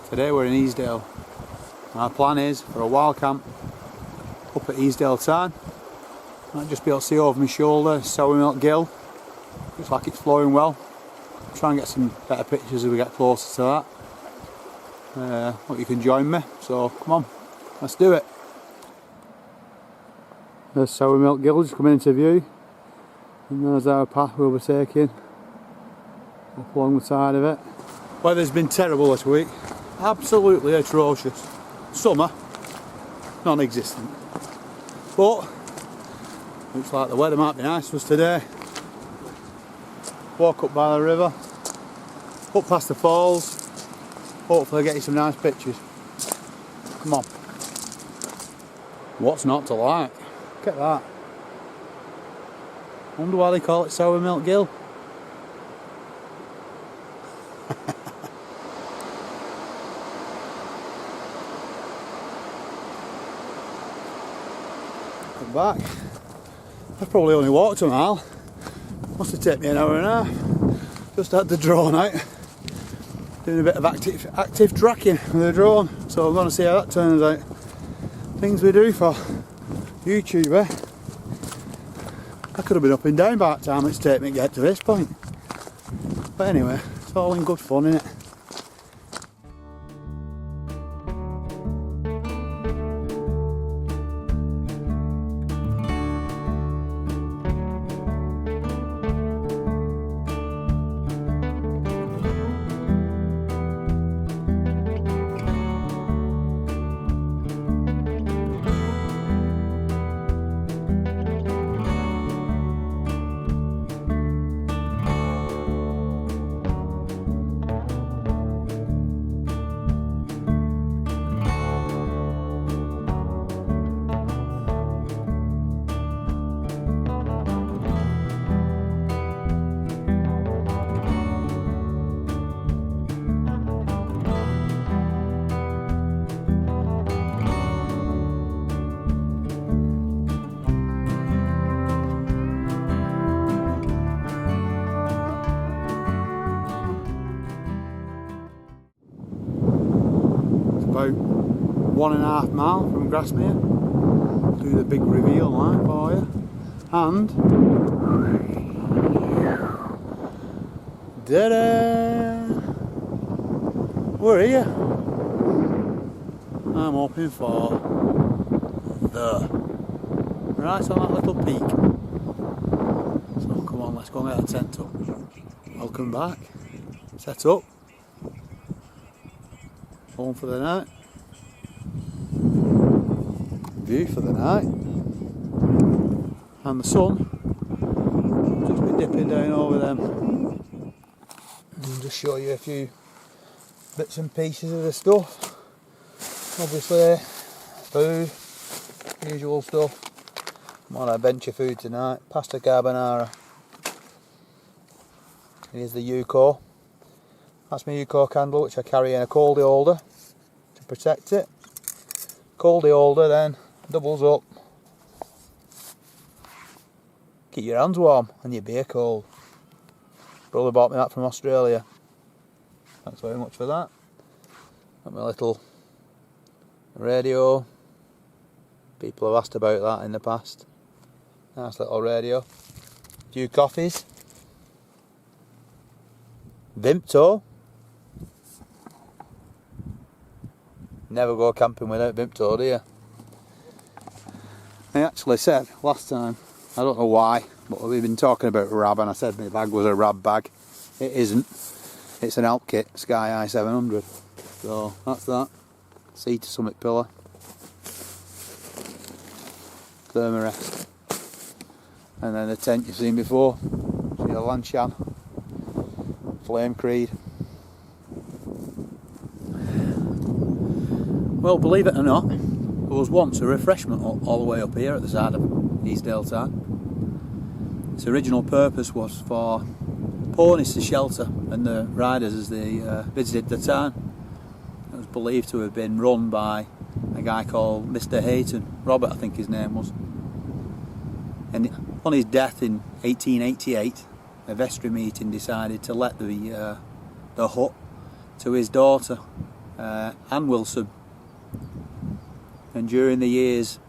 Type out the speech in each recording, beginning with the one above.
Today we're in Easedale. Our plan is for a wild camp up at Easedale Tarn. Might just be able to see over my shoulder Sourmilk Gill. Looks like it's flowing well. Try and get some better pictures as we get closer to that. Hope you can join me, so come on, let's do it. There's Sourmilk Gill just coming into view, and there's our path we'll be taking up along the side of it. Weather's been terrible this week, absolutely atrocious. Summer, non-existent, but looks like the weather might be nice for us today. Walk up by the river, up past the falls, hopefully get you some nice pictures. Come on. What's not to like? Look at that. Wonder why they call it Sourmilk Gill. Come back. I've probably only walked a mile. Must have taken me an hour and a half. Just had the drone out. Doing a bit of active tracking with the drone. So I'm going to see how that turns out. Things we do for YouTube, eh? I could have been up and down by the time it's taken me to get to this point. But anyway, it's all in good fun, innit? About 1.5 miles from Grasmere. Do the big reveal line for you. And ta-da! We're here. I'm hoping for right on that little peak. So come on, let's go and get that tent up. Welcome back. Set up. Home for the night. View for the night. And the sun just be dipping down over them. And just show you a few bits and pieces of the stuff. Obviously food, usual stuff. I'm on adventure food tonight. Pasta carbonara. Here's the Yuko. That's my Yuko candle, which I carry in a coldie holder to protect it. Coldie holder then doubles up. Keep your hands warm and your beer cold. Brother bought me that from Australia. Thanks very much for that. Got my little radio. People have asked about that in the past. Nice little radio. A few coffees. Vimto. Never go camping without Vimto, do you? I actually said last time, I don't know why, but we've been talking about rab and I said my bag was a rab bag. It isn't. It's an Alpkit Skyehigh 700. So that's that. Sea to summit pillar. Thermarest. And then the tent you've seen before. See the Lanshan. Flame Creed. Well, believe it or not, there was once a refreshment all the way up here at the side of Easedale Tarn. Its original purpose was for ponies to shelter and the riders as they visited the tarn. It was believed to have been run by a guy called Mr. Hayton, Robert I think his name was. And on his death in 1888, a vestry meeting decided to let the hut to his daughter, and Wilson, and during the years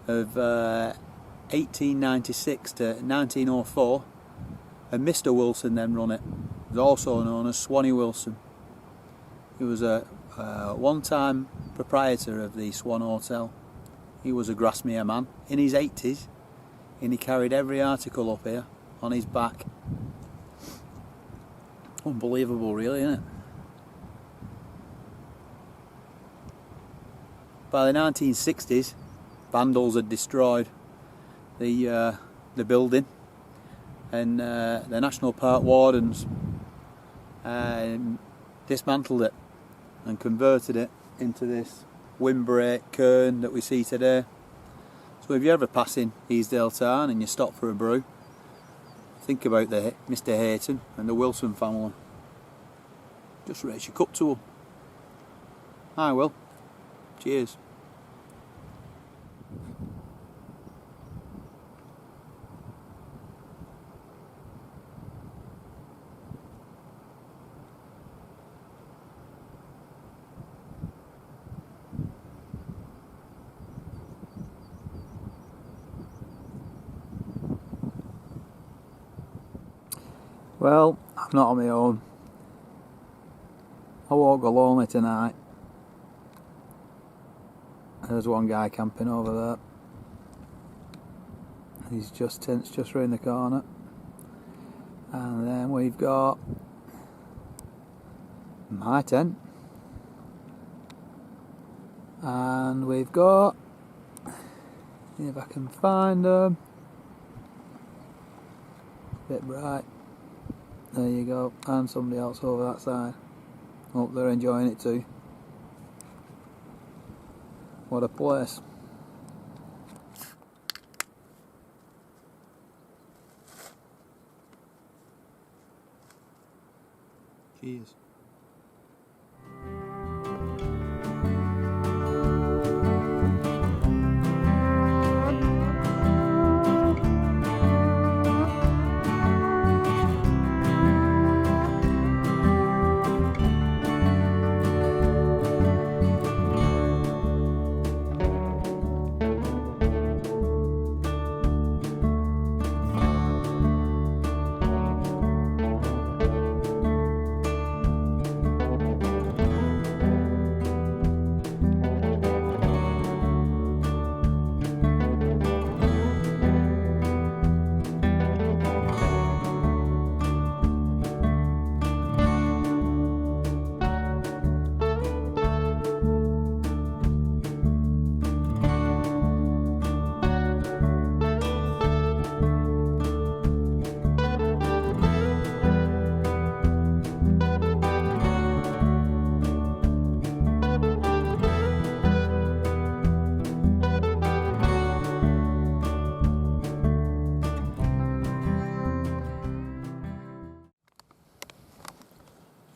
of 1896 to 1904, and Mr. Wilson then run it. He was also known as Swanee Wilson. He was a one-time proprietor of the Swan Hotel. He was a Grasmere man in his 80s, and he carried every article up here on his back. Unbelievable, really, isn't it? By the 1960s, vandals had destroyed the building, and the National Park wardens dismantled it and converted it into this windbreak cairn that we see today. So if you're ever passing Easedale Tarn and you stop for a brew, think about Mr. Hayton and the Wilson family. Just raise your cup to them. I will. Cheers. Well, I'm not on my own. I won't go lonely tonight. There's one guy camping over there. His tent's just round the corner. And then we've got my tent. And we've got, if I can find them, bit bright. There you go, and somebody else over that side. Hope they're enjoying it too. What a place. Cheers.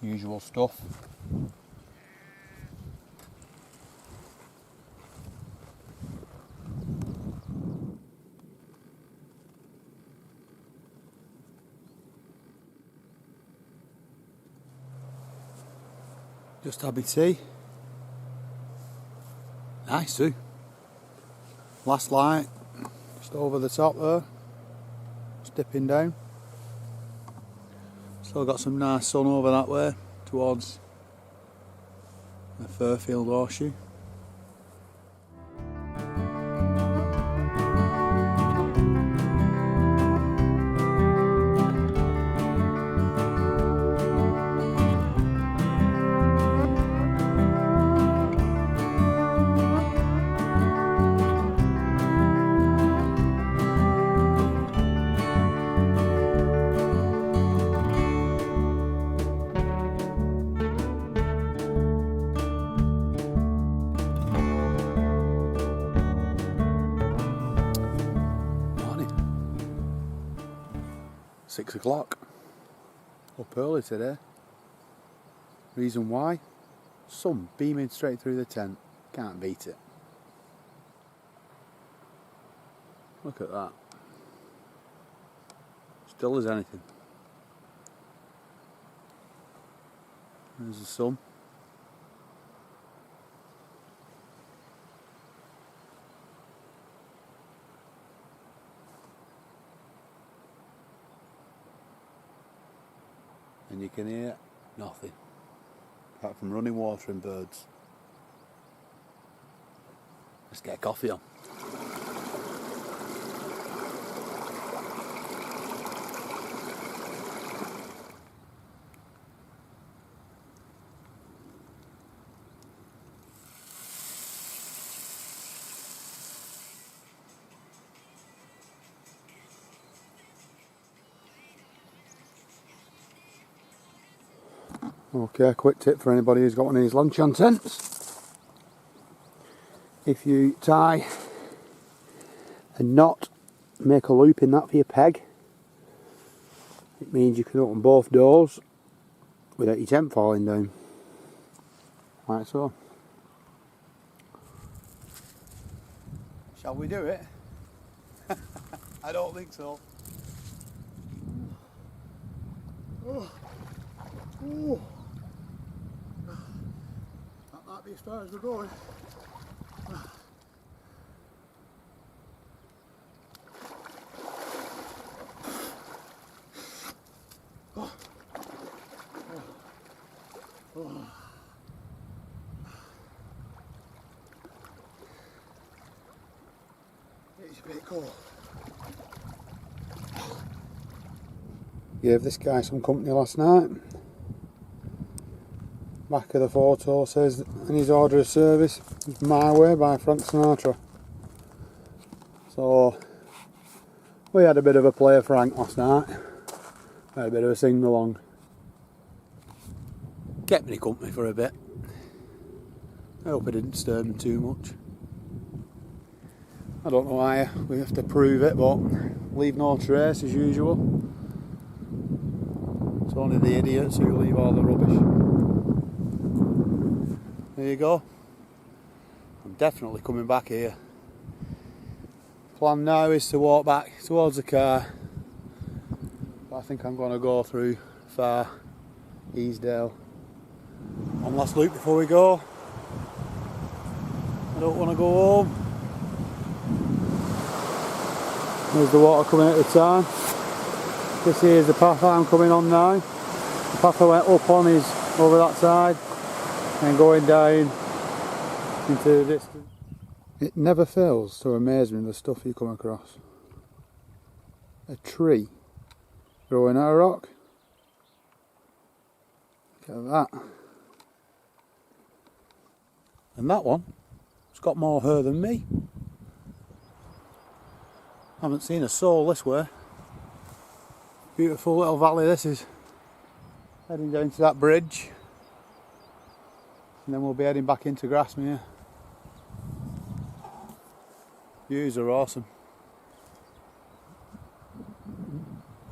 Usual stuff. Just had my tea. Nice too. Last light, just over the top there. Just dipping down. Still got some nice sun over that way towards the Fairfield Horseshoe. Morning. 6 o'clock. Up early today. Reason why? Sun beaming straight through the tent. Can't beat it. Look at that. Still as anything. There's the sun. and you can hear nothing apart from running water and birds. Let's get a coffee on. Okay, quick tip for anybody who's got one of these Lanshan tents. If you tie a knot, make a loop in that for your peg, it means you can open both doors without your tent falling down. Like so. Shall we do it? I don't think so. Oh. Oh. That might be as far as we're going. Oh. Oh. It's a bit cold. Gave this guy some company last night. Back of the photo says in his order of service, it's My Way by Frank Sinatra. So we had a bit of a play of Frank last night. Had a bit of a sing along. Kept me company for a bit. I hope I didn't disturb him too much. I don't know why we have to prove it, but leave no trace as usual. It's only the idiots who leave all the rubbish. There you go. I'm definitely coming back here. Plan now is to walk back towards the car. But I think I'm going to go through Far Easedale. One last loop before we go. I don't want to go home. There's the water coming at the tarn. This here is the path I'm coming on now. The path I went up on is over that side and going down into the distance. It never fails to amaze me the stuff you come across. A tree growing out of rock. Look at that. And that one, it's got more hair than me. I haven't seen a soul this way. Beautiful little valley this is. Heading down to that bridge. And then we'll be heading back into Grasmere. Views are awesome.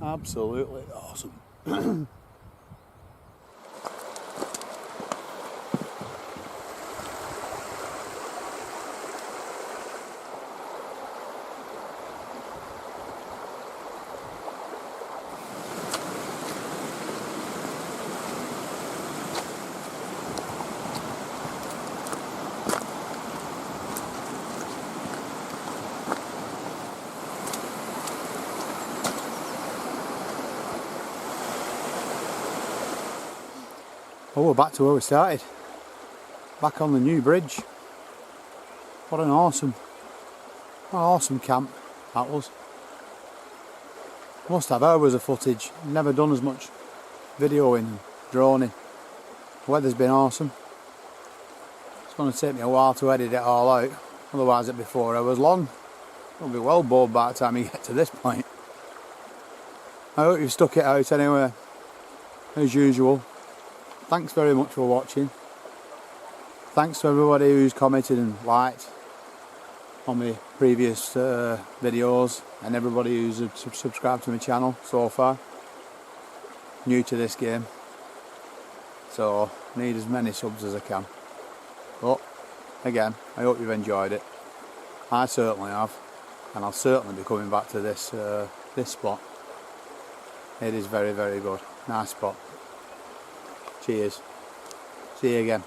Absolutely awesome. Oh, we're back to where we started. Back on the new bridge. What an awesome camp that was. Must have hours of footage. Never done as much videoing and droning. The weather's been awesome. It's going to take me a while to edit it all out. Otherwise it'd be 4 hours long. I'll be well bored by the time you get to this point. I hope you've stuck it out anyway. As usual. Thanks very much for watching. Thanks to everybody who's commented and liked on my previous videos, and everybody who's subscribed to my channel so far. New to this game, so need as many subs as I can. But again, I hope you've enjoyed it. I certainly have, and I'll certainly be coming back to this spot. It is very, very good. Nice spot. Cheers. See you again.